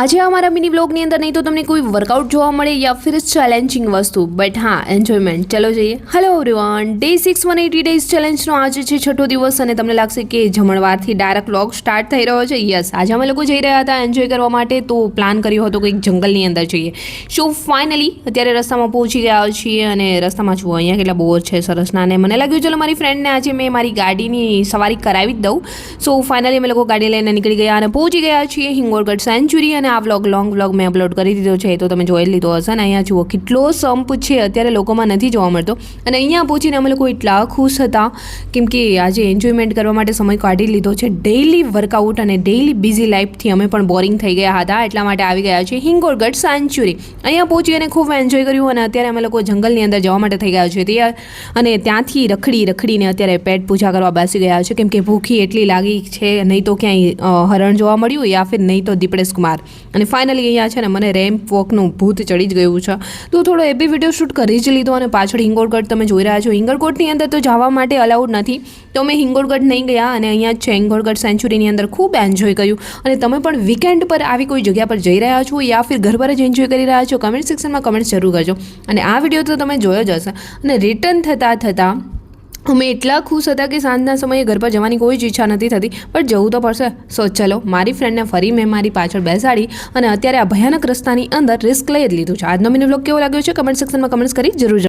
આજે અમારા મિની બ્લોગની અંદર નહીં તો તમને કોઈ વર્કઆઉટ જોવા મળે યા ફિર ચેલેન્જિંગ વસ્તુ, બટ હા એન્જોયમેન્ટ. ચલો જઈએ. હેલો એવરીવન, ડે 6 180 ડેઝ ચેલેન્જનો આજે છે છઠ્ઠો દિવસ અને તમને લાગશે કે જમણવારથી ડાયરેક્ટ વ્લોગ સ્ટાર્ટ થઈ રહ્યો છે. યસ, આજે અમે લોકો જઈ રહ્યા હતા એન્જોય કરવા માટે, તો પ્લાન કર્યો હતો કે એક જંગલની અંદર જઈએ. સો ફાઇનલી અત્યારે રસ્તામાં પહોંચી ગયા છીએ અને રસ્તામાં જુઓ અહીંયા કેટલા બોર છે સરસના, અને મને લાગ્યું ચલો મારી ફ્રેન્ડને આજે મેં મારી ગાડીની સવારી કરાવી જ દઉં. સો ફાઇનલી અમે લોકો ગાડી લઈને નીકળી ગયા અને પહોંચી ગયા છીએ હિંગોળગઢ સેન્ચુરી. અને આ લોંગ વ્લોગ મેં અપલોડ કરી દીધો છે, તો તમે જોઈ લીધો હશે ને. અહીંયા જુઓ કેટલો સંપ છે, અત્યારે લોકોમાં નથી જોવા મળતો. અને અહીંયા પહોંચીને અમે લોકો એટલા ખુશ હતા કેમ કે આજે એન્જોયમેન્ટ કરવા માટે સમય કાઢી લીધો છે. ડેઇલી વર્કઆઉટ અને ડેઇલી બિઝી લાઈફથી અમે પણ બોરિંગ થઈ ગયા હતા, એટલા માટે આવી ગયા છીએ હિંગોળગઢ સેન્ચુરી. અહીંયા પહોંચી અને ખૂબ એન્જોય કર્યું અને અત્યારે અમે લોકો જંગલની અંદર જવા માટે થઈ ગયા છીએ તૈયાર. અને ત્યાંથી રખડીને અત્યારે પેટ પૂજા કરવા બેસી ગયા છે કેમ કે ભૂખી એટલી લાગી છે. નહીં તો ક્યાંય હરણ જોવા મળ્યું યા ફિર નહીં તો દીપડેશ કુમાર. અને ફાઇનલી અહીંયા છે ને મને રેમ્પ વોકનું ભૂત ચડી જ ગયું છે, તો થોડો એ બી વિડીયો શૂટ કરી જ લીધો. અને પાછળ હિંગોળગઢ તમે જોઈ રહ્યા છો. હિંગોળગઢની અંદર તો જવા માટે અલાઉડ નથી, તો અમે હિંગોળગઢ નહીં ગયા અને અહીંયા જ છે હિંગોળગઢ સેન્ચુરીની અંદર ખૂબ એન્જોય કર્યું. અને તમે પણ વીકેન્ડ પર આવી કોઈ જગ્યા પર જઈ રહ્યા છો યા ફિર ઘર પર જ એન્જોય કરી રહ્યા છો, કમેન્ટ સેક્શનમાં કમેન્ટ્સ જરૂર કરજો. અને આ વિડીયો તો તમે જોયો જ હશે. અને રિટર્ન થતાં અમે એટલા ખુશ હતા કે સાંજના સમયે ઘર પર જવાની કોઈ જ ઈચ્છા નથી થતી, પણ જવું તો પડશે. સો ચલો, મારી ફ્રેન્ડને ફરી મેં મારી પાછળ બેસાડી અને અત્યારે આ ભયાનક રસ્તાની અંદર રિસ્ક લઈ જ લીધું છે. આજનો મિની વ્લોગ કેવો લાગ્યો છે કમેન્ટ સેક્શનમાં કમેન્ટ્સ કરી જરૂર.